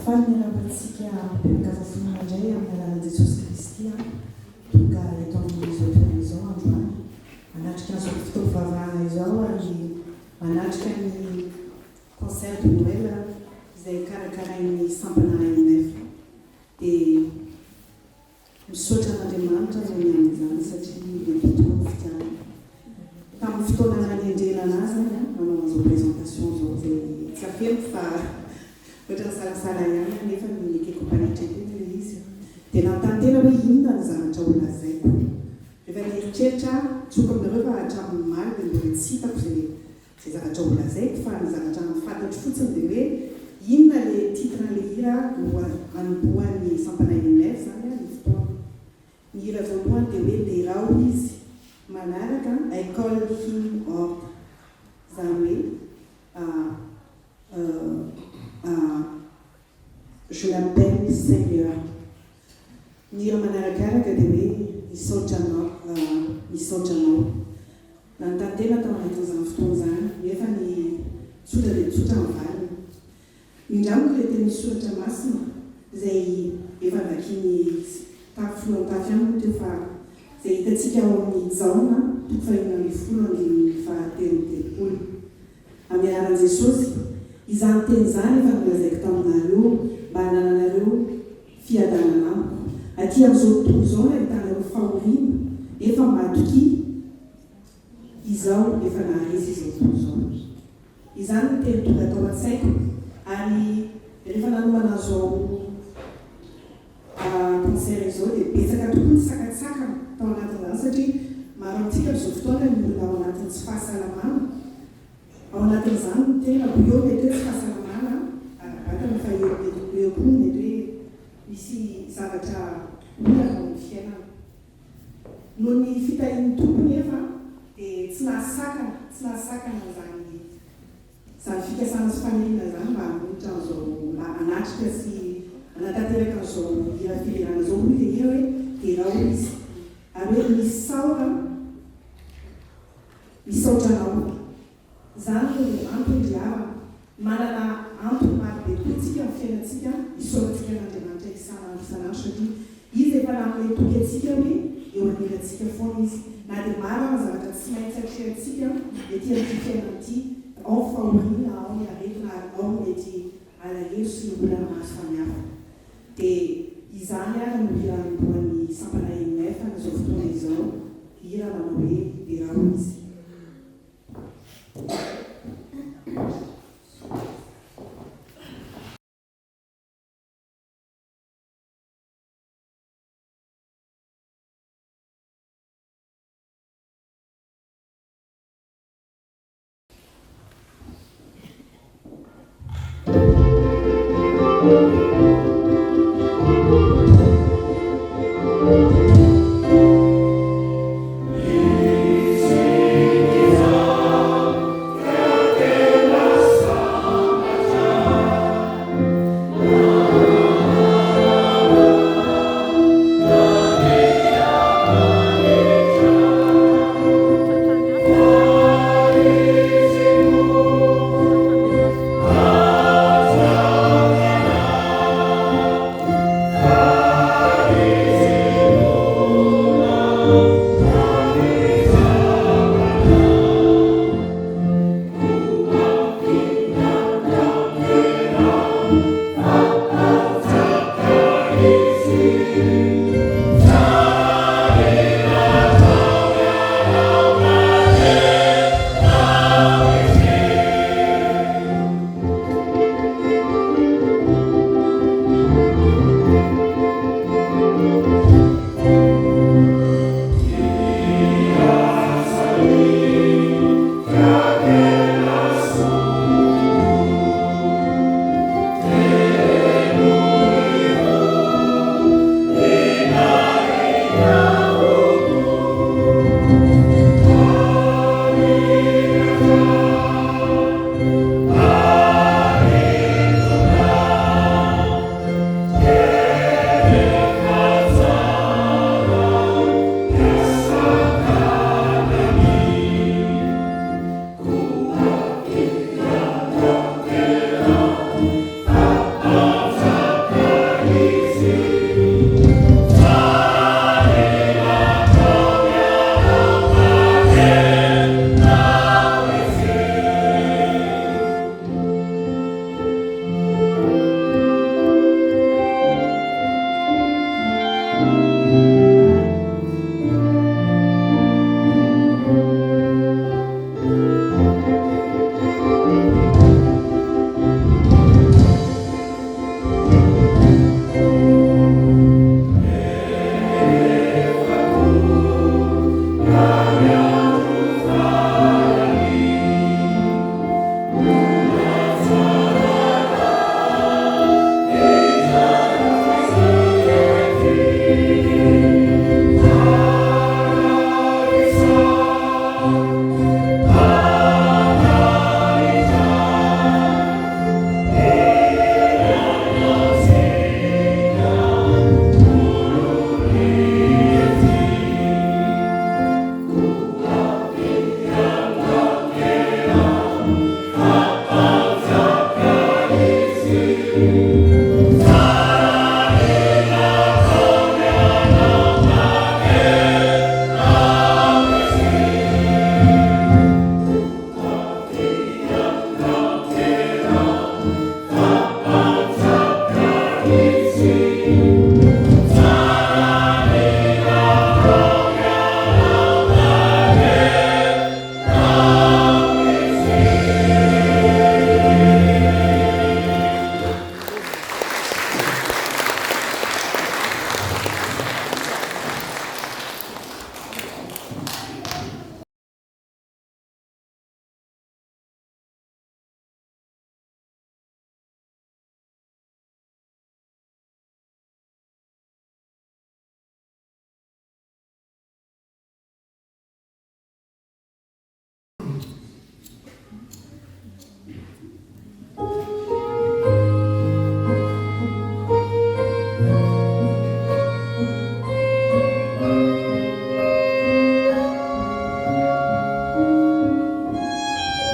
faniravantsika mpianakafafonana indray amin'ny alalan'i Jesosy Kristy tonga eto amin'izao toerana izao androany manatrika an'izao fotoam-pivavahana izao ary manatrika ny concert de Noël izay karakarain'ny sampana IMF dia misaotra an'Andriamanitra no miandry izany satria le tontolo fitiavana tamin'ny fotoana nanendrena anazy manao an'izao présentation zao dia tsy afeno fa ohatran'ny salasala ihany nefa nikeko mpanitrety le izy dia nantantena hoe inona ny zavatra ho lazaiko rehefa nieritreritra tsoka aminareo fa hatramin'ny maly dia mbola tsy hitako zay zavatra ho lazaiko fa ny zavatra fantatro fotsiny dia hoe inona le titran'le hira no anombohan'ny sampana IMF zany ny fotoana ny hira voalohany dia hoe derao izy manaraka école hymne ordre zany hoe je l'appelle Seigneur. Nira manarakaraka dia hoe misaotra anao. Nantantena tao anatin'izany fotoana zany nefa ny tsotra dia tsotra mivalina. Indramiko ilay teny soratra masina izay efa vakiny tafy ihany teo fa izay hitantsika ao amin'ny jaona toko 210 fahatelotelopolo amin'ny anaran'i Jesosy. Izany teny izany efa nolazaiko taminareo mba hananareo fiadanana amiko. Aty amin'izao tontolo izao no ahitanareo fahoriana efa matoky izao efa naharesy izao tontolo izao. Izany no teny tonga tao an-tsaiko ary rehefa nanomana izao concert izao dia betsaka tokoa ny sakatsaka tao anatin'izany satria maro amintsika amin'izao fotoana ny olona ao anatin'ny tsy fahasalamana. Ao anatin'izany no tena bio mety hoe tsy fahasalamana arakaraka fa eo koa mety hoe misy zavatra olana ao amin'ny fiainana. Noho ny fitahian'ny tompony efa dia tsy nahasakana zany fikasana sy faniriana zany mba hamonitra an'izao mba hanatrika sy hanatanteraka an'izao hira filerana zao hoy dia hira hoe derao izy ary hoe misaotra anao. Zany no antony diavana manana antony marobe tokoa tsika amin'ny fiainantsika isaorantsika n'Andriamanitra isanandro satria izy efa namile toky antsika hoe eo anirantsika foana izy na dia maro ny zavatra tsy maintsy atrehantsika mety amin'ity fiainan'ity ao fahoriana ao ny aretina ao mety alahelo sy olana maro samihafa dia izany ary no hira anombohan'ny sampana IMF n'izao fotoana izao hira manao hoe derao izy.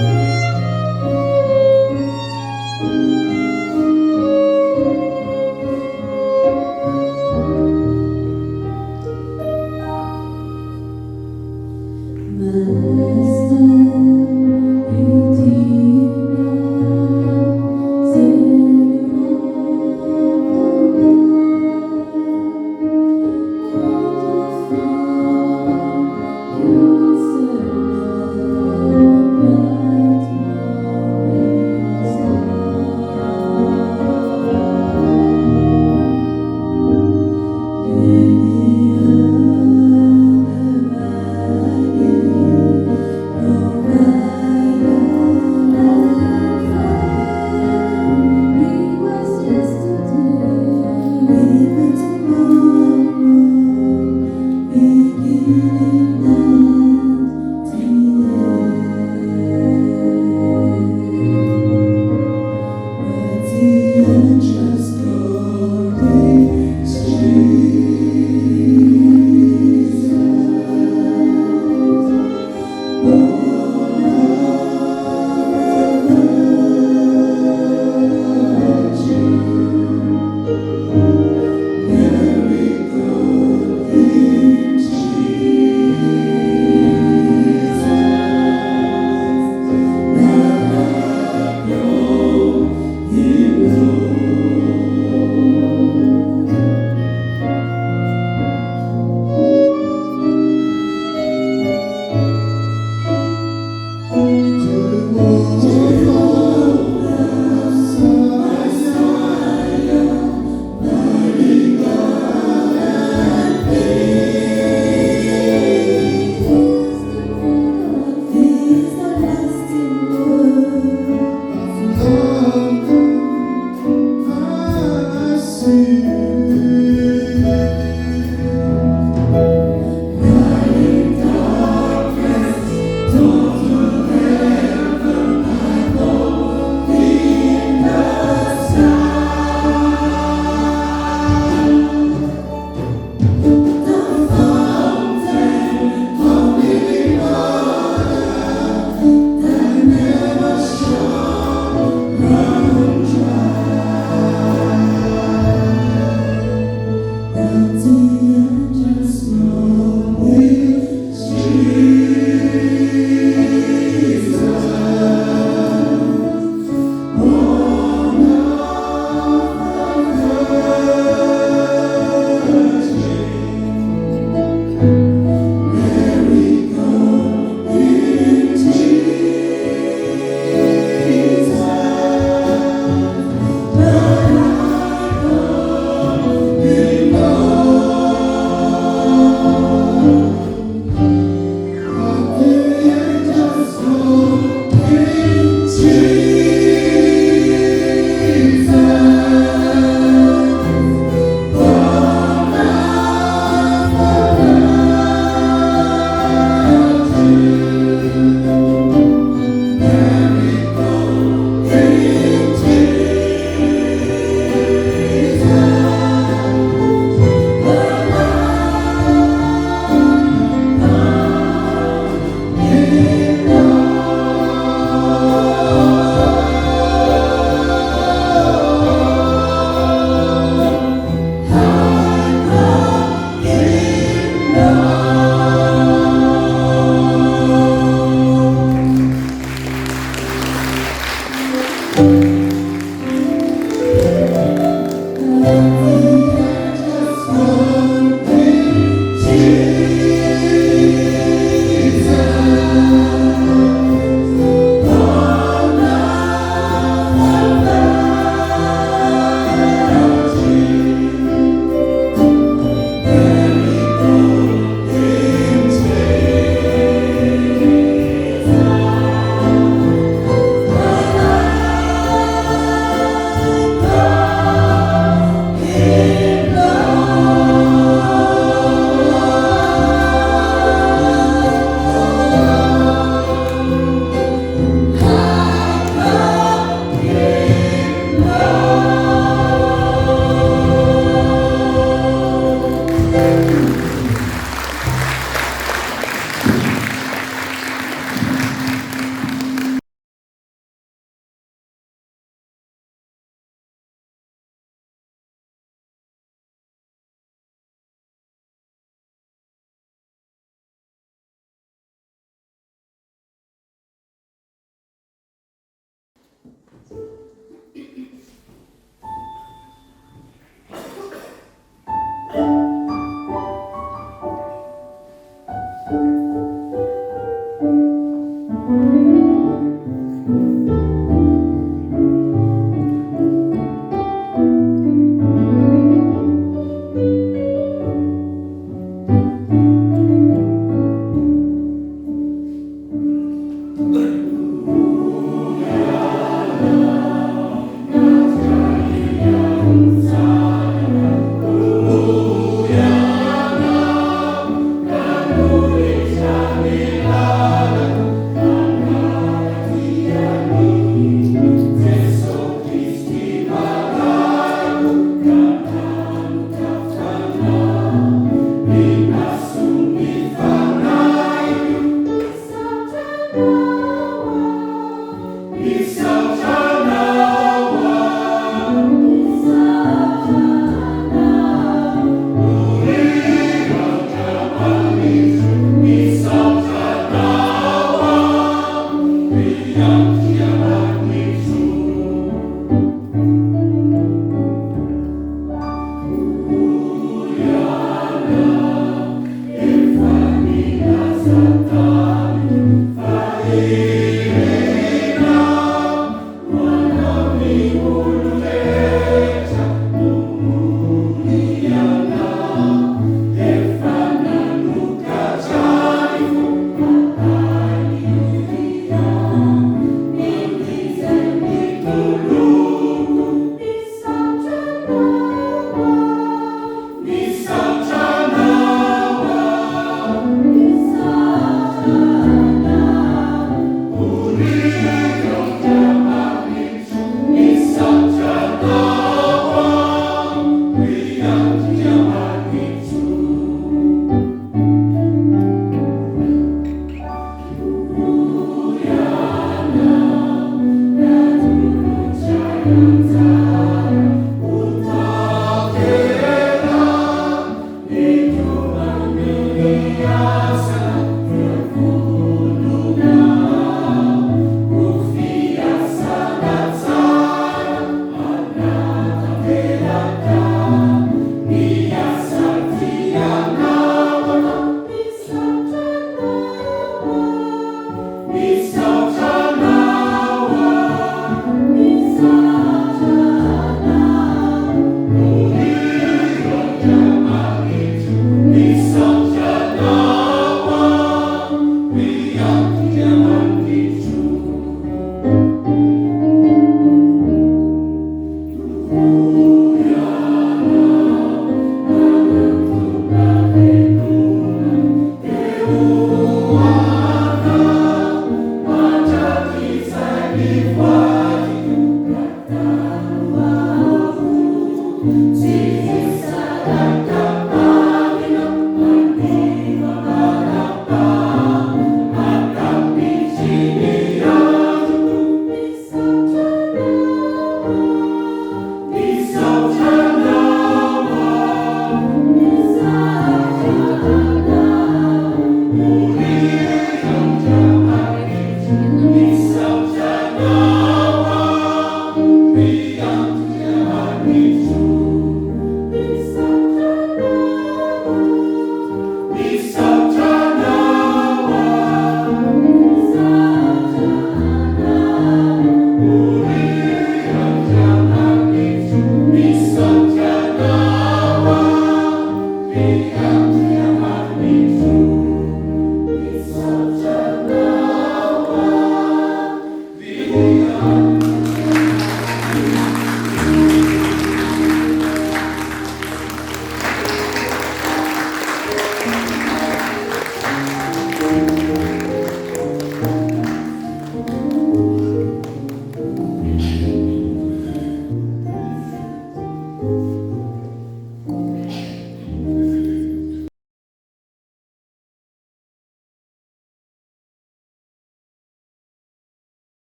Light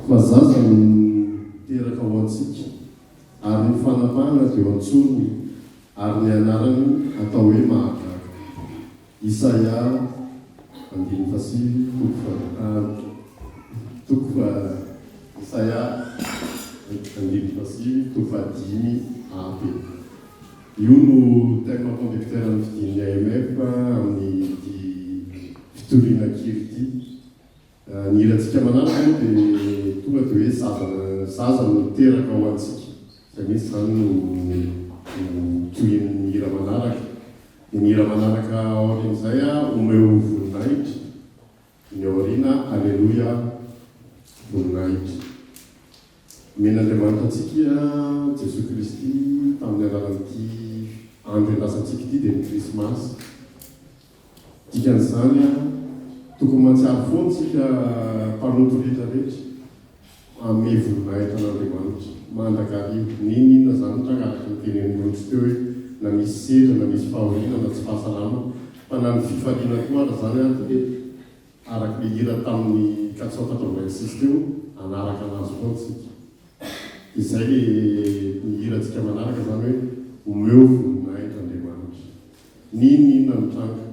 Fazaza ny teraka ho antsika ary ny fanapahana dia antsony ary ny anarany atao hoe mahagaga. Isaia 57 Isaia 57 aby. Io no tema fampianarana Ny hirantsika manaraka moa dia tonga dia hoe zaza no teraka ao antsika. Izay mihitsy izany no tohin'ny hira manaraka. Ny hira manaraka aorian'izay omeo voninahitra, ny aoriana aleloia voninahitra. Men'Andriamanitra antsika Jesoa Kristy tamin'ny alalan'ity andro ilasantsika ity dia ny Krismasy. Dikan'izany tokony mahatsiaro foana tsika mpanoto rehetra rehetra ame voninahitra an'Andriamanitra mandrakarivo. Ninona zany trangaraka ny tenenin'olontsy teo hoe na misy sedra na misy fahoriana na tsy fahasalama fa na ny fifaliana koa ara zany hoe araka le hira tamin'ny 486 teo anaraka anazy foana tsika. Izay le ny hirantsika manaraka zany hoe omeo voninahitra Andriamanitra. Ninona ny tranga.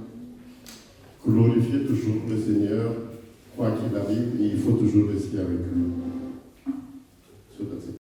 Glorifiez toujours le Seigneur, quoi qu'il arrive, et il faut toujours rester avec lui. So that's it.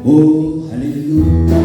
Oh, hallelujah.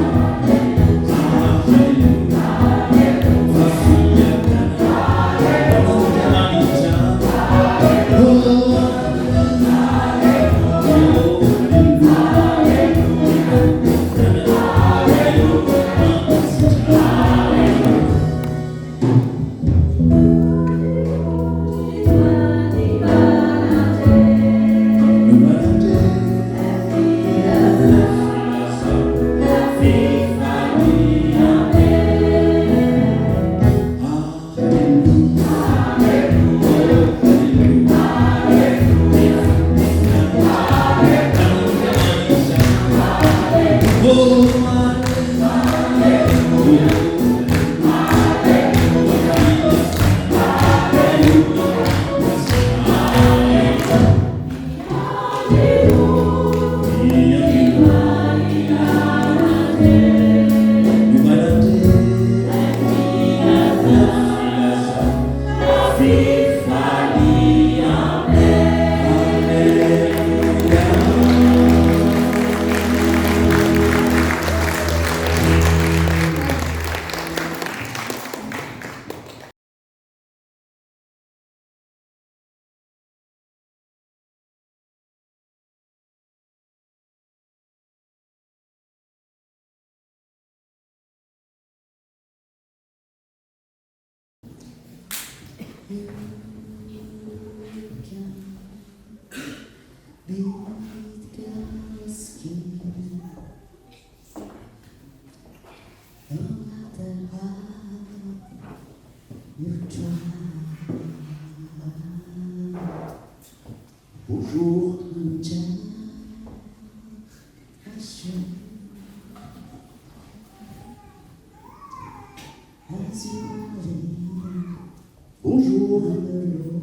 Bonjour. Bonjour.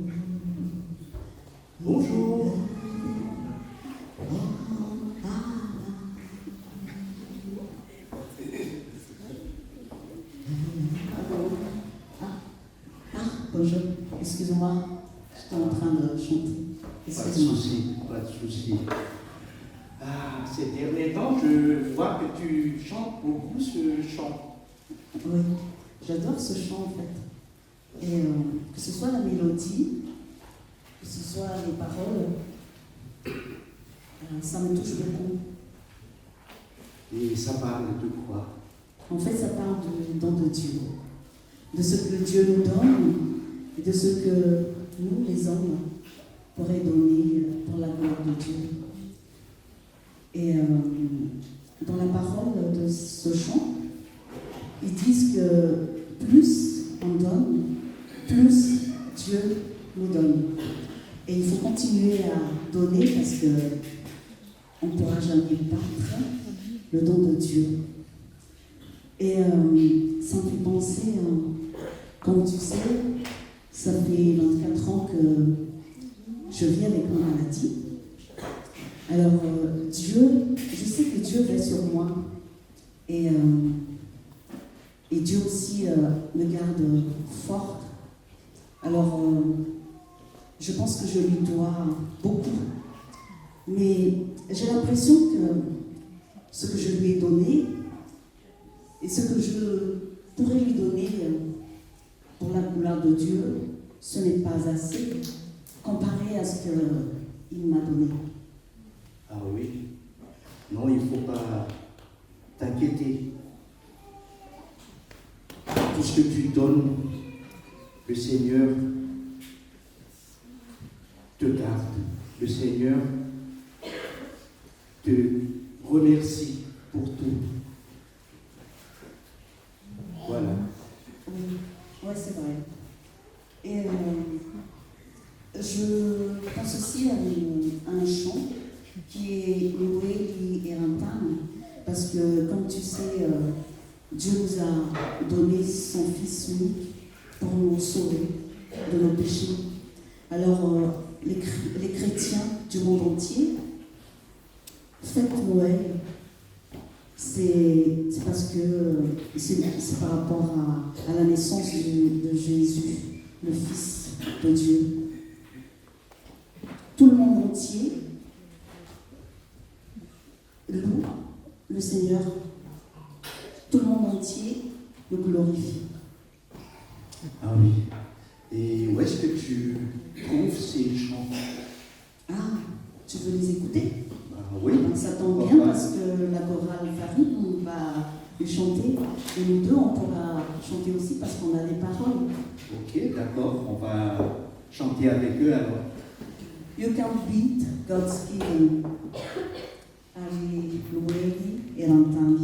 Bonjour. Bonjour, excusez-moi, j'étais en train de chanter. Pas de souci, pas de souci. Ah, ces derniers temps, je vois que tu chantes beaucoup ce chant. Oui, j'adore ce chant en fait. Et que ce soit la mélodie, que ce soit les paroles, ça me touche beaucoup. Et ça parle de quoi? En fait, ça parle du don de Dieu, de ce que Dieu nous donne et de ce que nous, les hommes, pourrions donner pour la gloire de Dieu. Et dans la parole de ce chant, ils disent que plus on donne, plus Dieu nous donne. Et il faut continuer à donner parce qu'on ne pourra jamais battre le don de Dieu. Et ça me fait penser, comme tu sais, ça fait 24 ans que je vis avec ma maladie. Alors Dieu, je sais que Dieu veille sur moi. Et Dieu aussi me garde forte. Alors, je pense que je lui dois beaucoup. Mais j'ai l'impression que ce que je lui ai donné et ce que je pourrais lui donner pour la gloire de Dieu, ce n'est pas assez comparé à ce qu'il m'a donné. Ah oui? Non, il ne faut pas t'inquiéter. Tout ce que tu donnes, le Seigneur te garde. Le Seigneur te remercie pour tout. Voilà. Oui, c'est vrai. Et je pense aussi à un chant qui est Noé et Rantam, parce que, comme tu sais, Dieu nous a donné son Fils unique pour nous sauver de nos péchés. Alors, les chrétiens du monde entier fêtent Noël. C'est parce que c'est par rapport à la naissance de Jésus, le Fils de Dieu. tout le monde entier loue le Seigneur. Tout le monde entier le glorifie. Ah oui. Et où est-ce que tu trouves ces chants? Ah, tu veux les écouter? Bah oui. Ça tombe bien parce que la chorale Farid, on va les chanter. Et nous deux, on pourra chanter aussi parce qu'on a des paroles. Ok, d'accord. On va chanter avec eux alors. You can beat God's giving. Allez louer et l'entendre.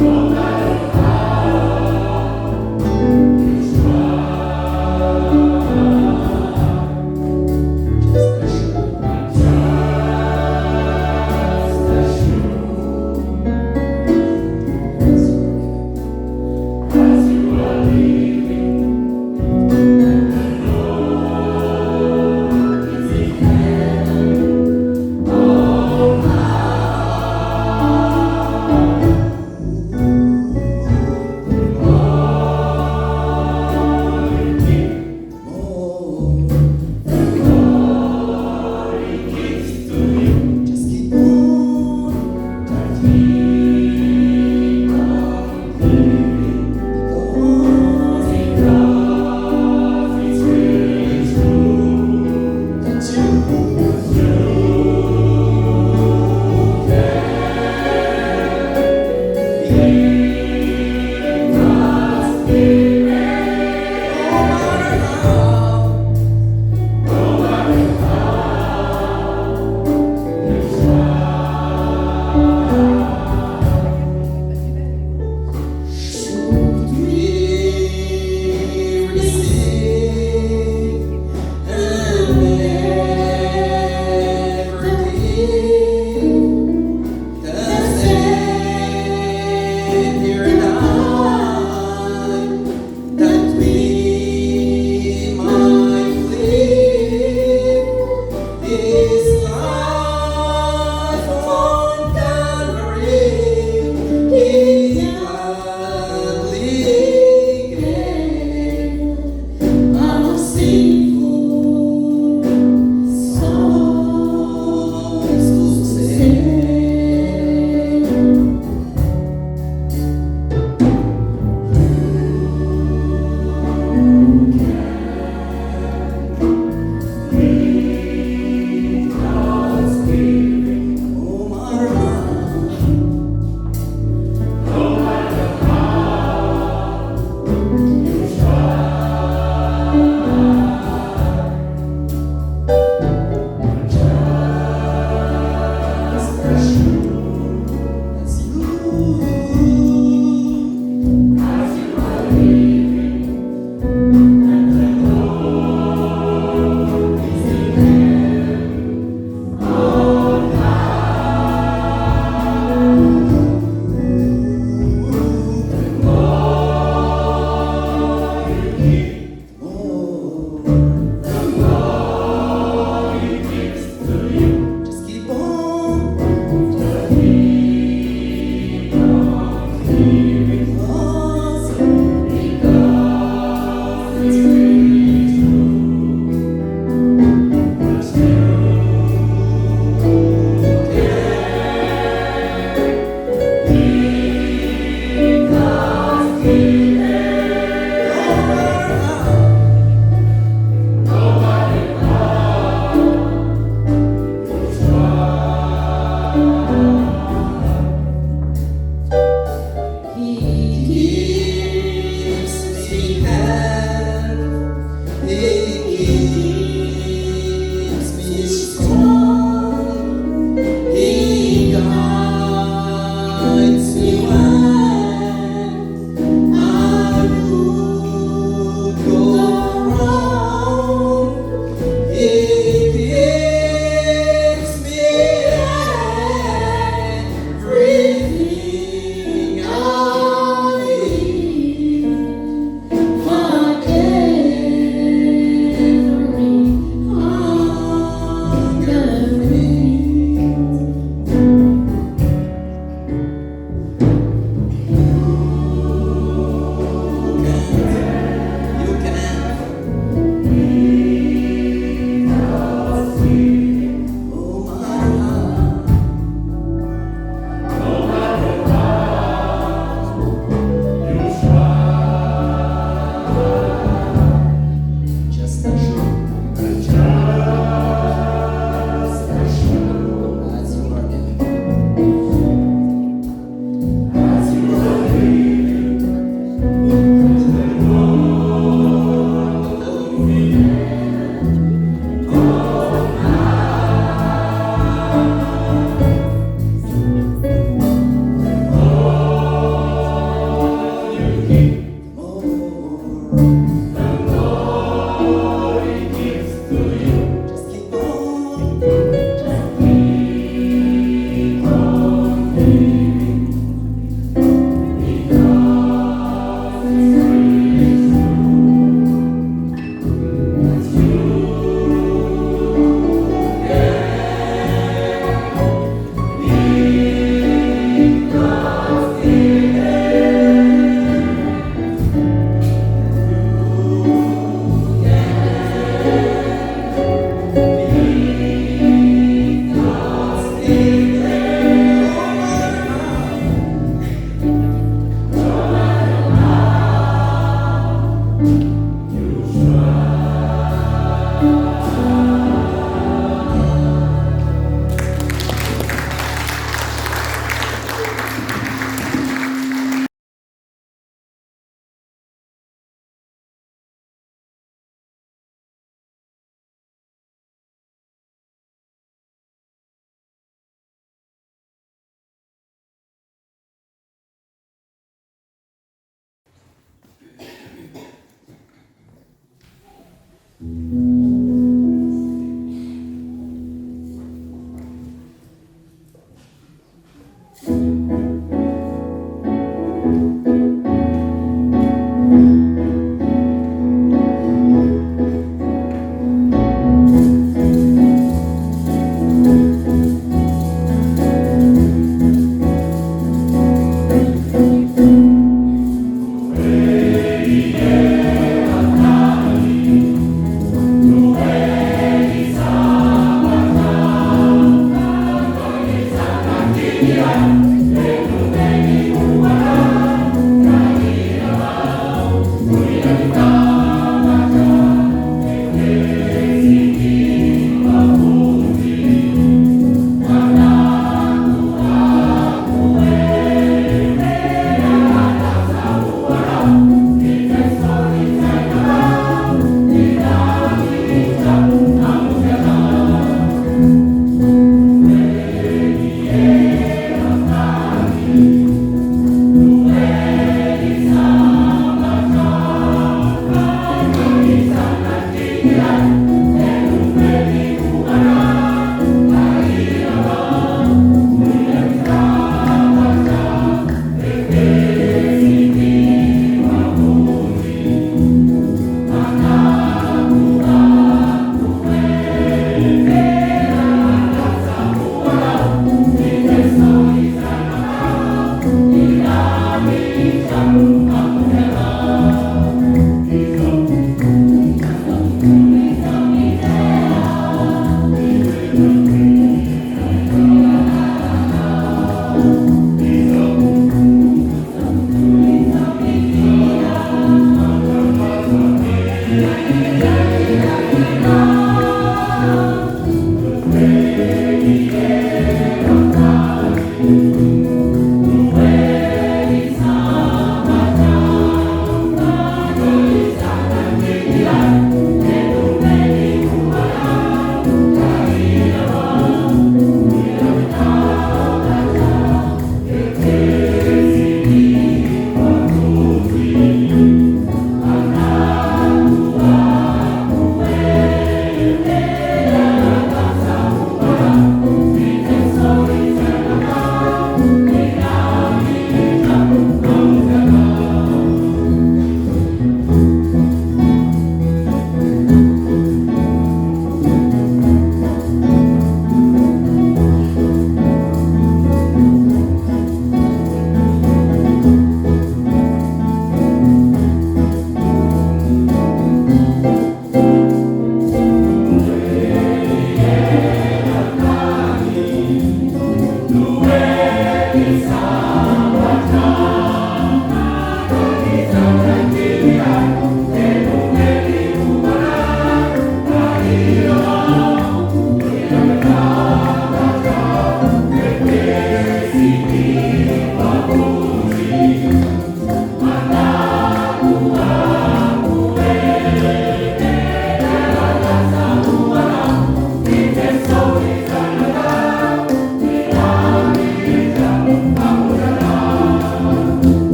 No matter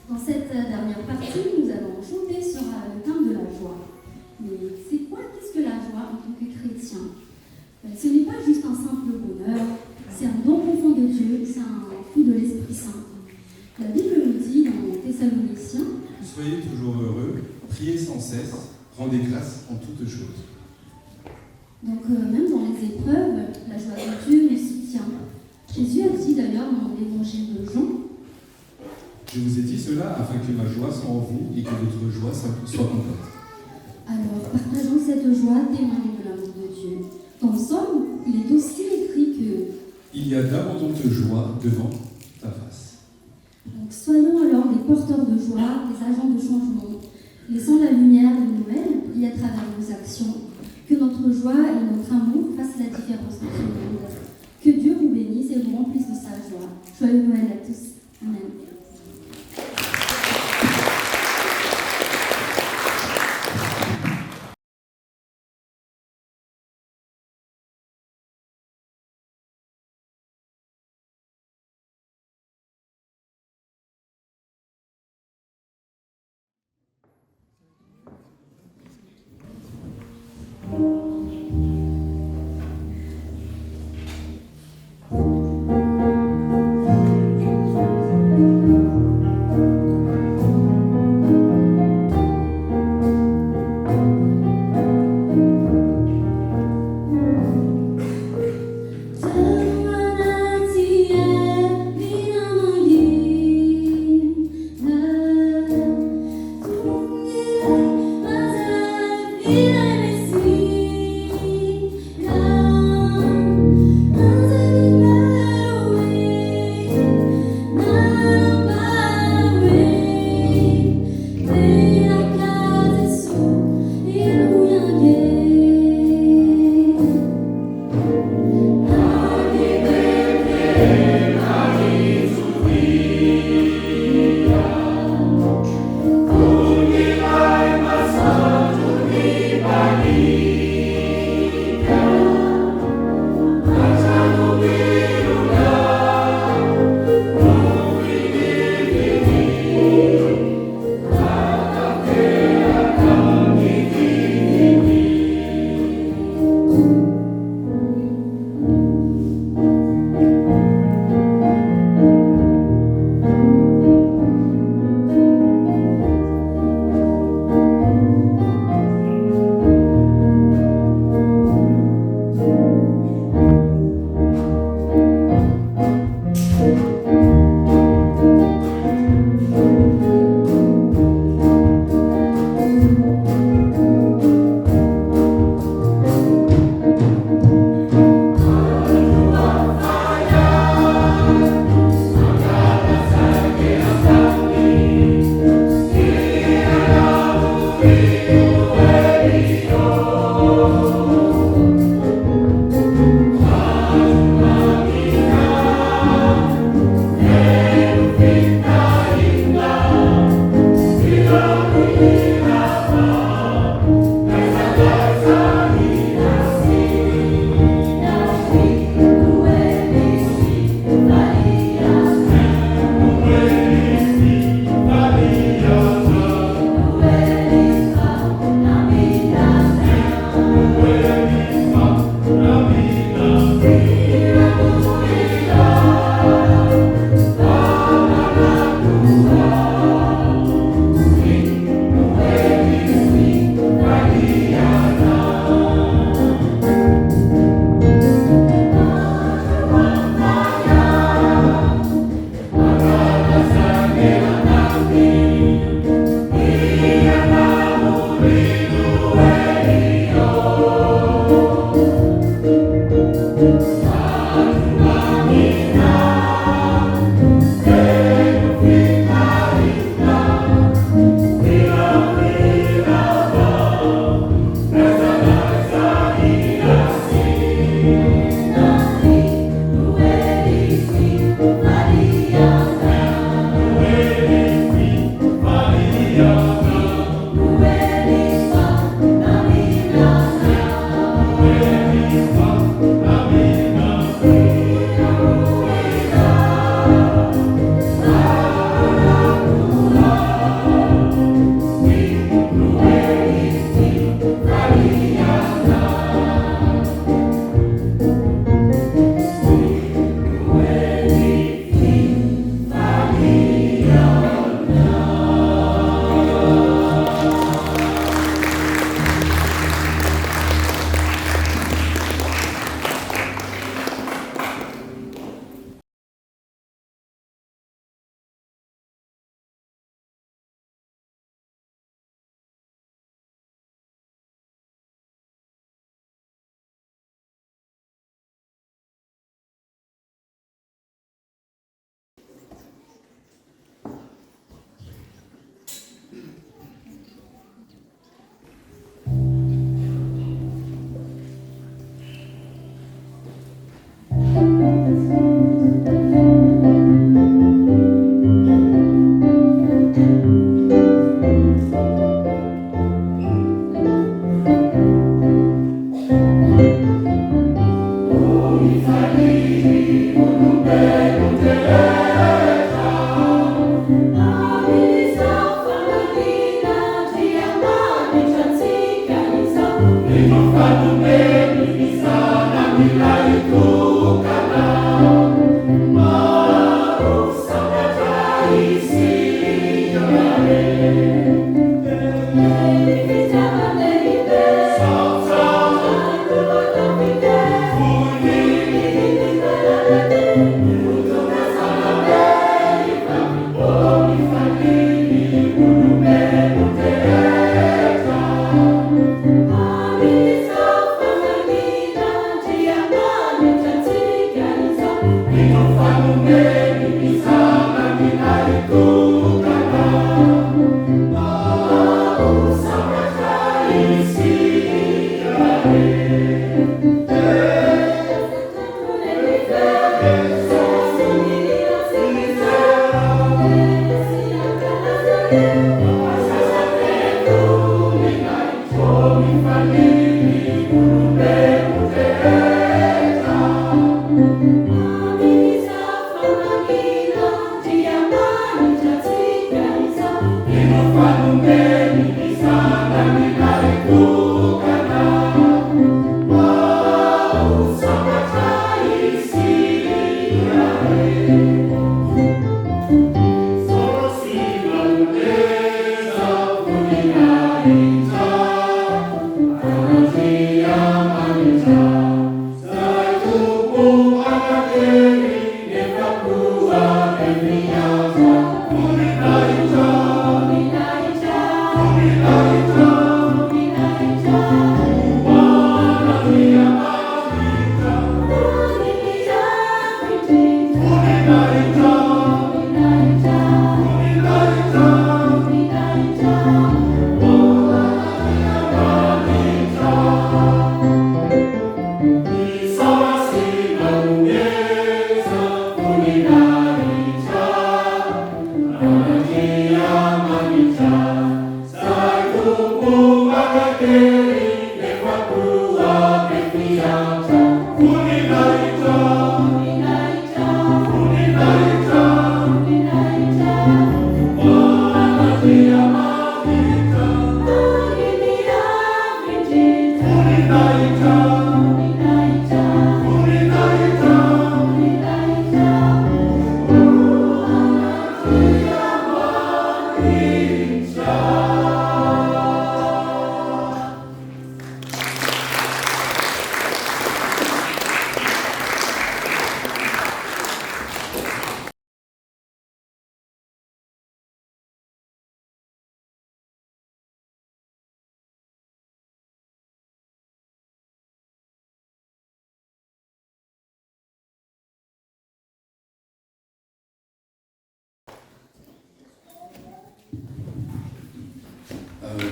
Dans cette dernière partie, nous allons chanter sur le thème de la joie. Mais c'est quoi, qu'est-ce que la joie en tant que chrétien? Ce n'est pas juste un simple bonheur, c'est un don profond de Dieu, c'est un fruit de l'Esprit Saint. La Bible nous dit dans Thessaloniciens: soyez toujours heureux, priez sans cesse, rendez grâce en toutes choses. Donc même dans les épreuves, la joie de Dieu nous soutient. Jésus a dit d'ailleurs dans l'évangile de Jean: je vous ai dit cela afin que ma joie soit en vous et que votre joie soit complète. Alors partageons cette joie, témoignons Dans le psaume, il est aussi écrit que il y a d'abondantes joies devant ta face. donc, soyons alors des porteurs de joie, des agents de changement, laissant la lumière de Noël briller à travers nos actions, que notre joie et notre amour fassent la différence dans ce monde. Que Dieu vous bénisse et vous remplisse de sa joie. Joyeux Noël à tous. Amen.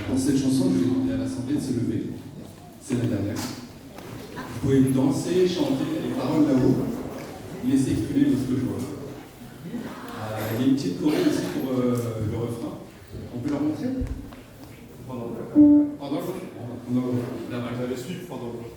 Pour cette chanson, je vais demander à l'Assemblée de se lever. C'est la dernière. Vous pouvez danser, chanter les paroles là-haut, laisser exprimer votre joie. Il y a une petite choré aussi pour le refrain. On peut leur montrer pendant le refrain. La main, j'allais suivre pendant le refrain.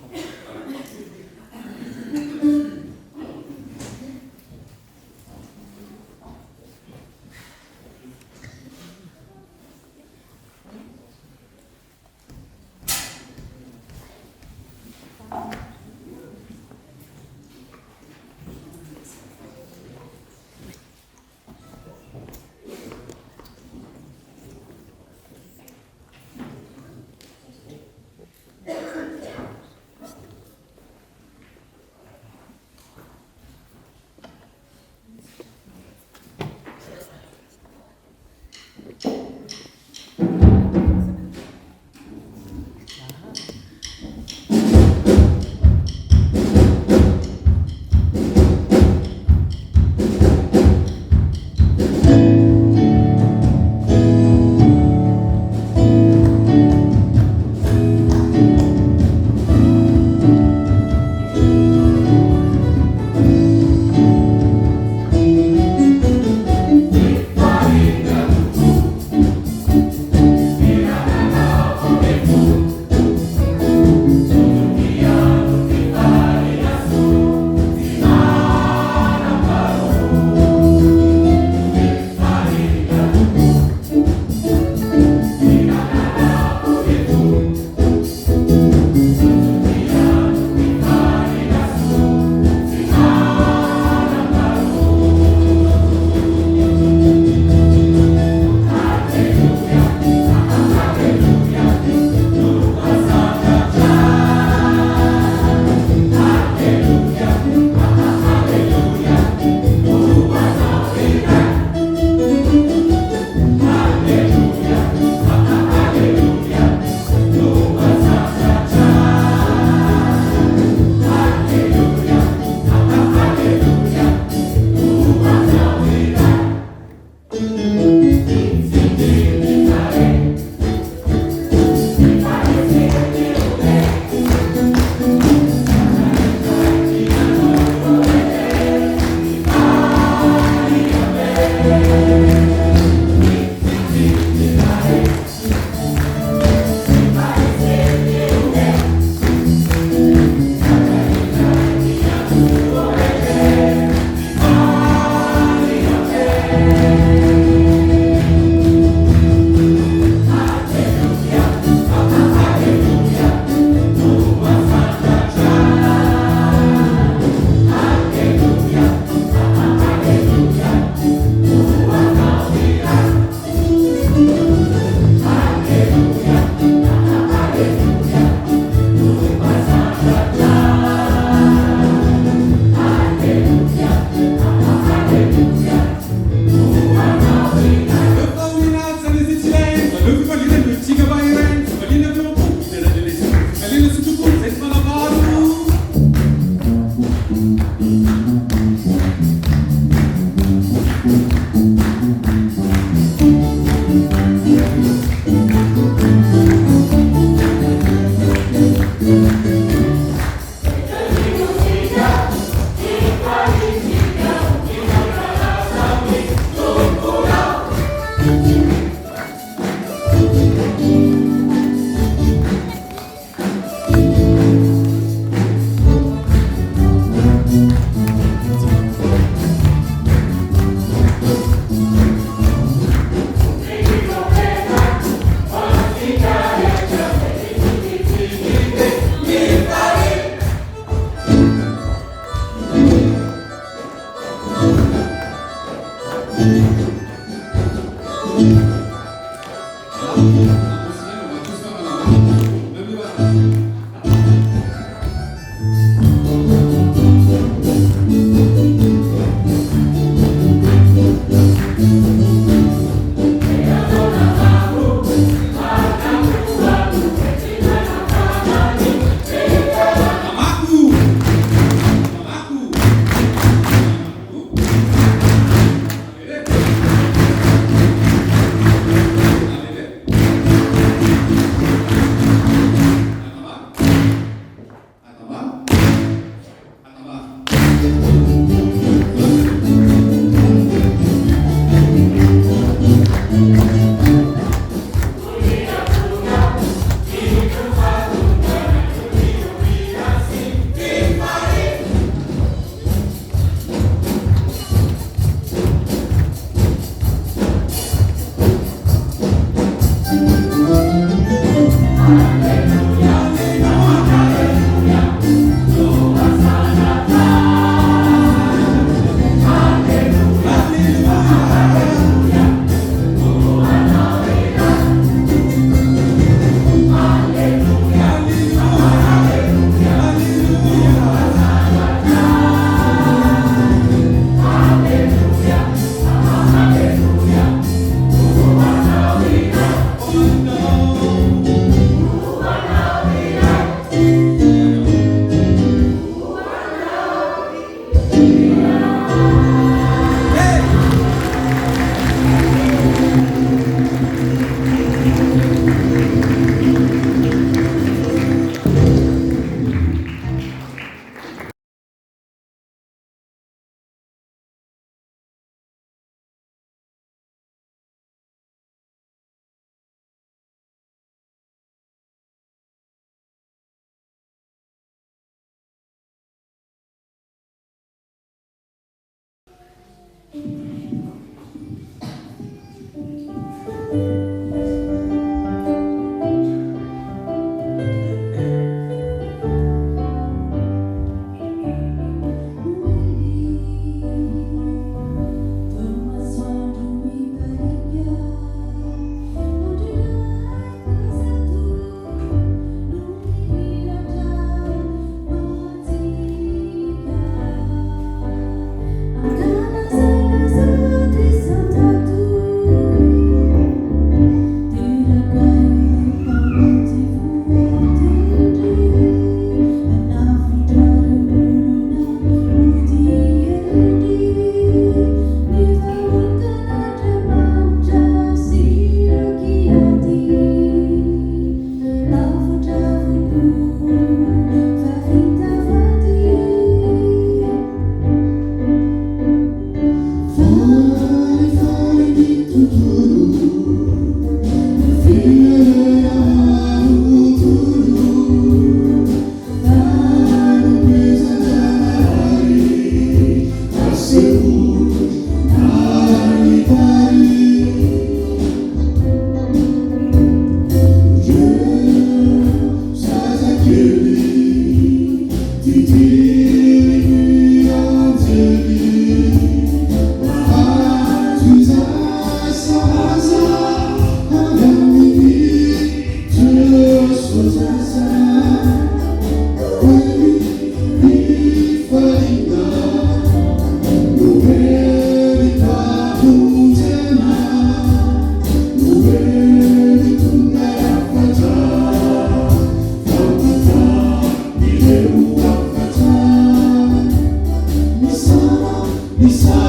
Bisa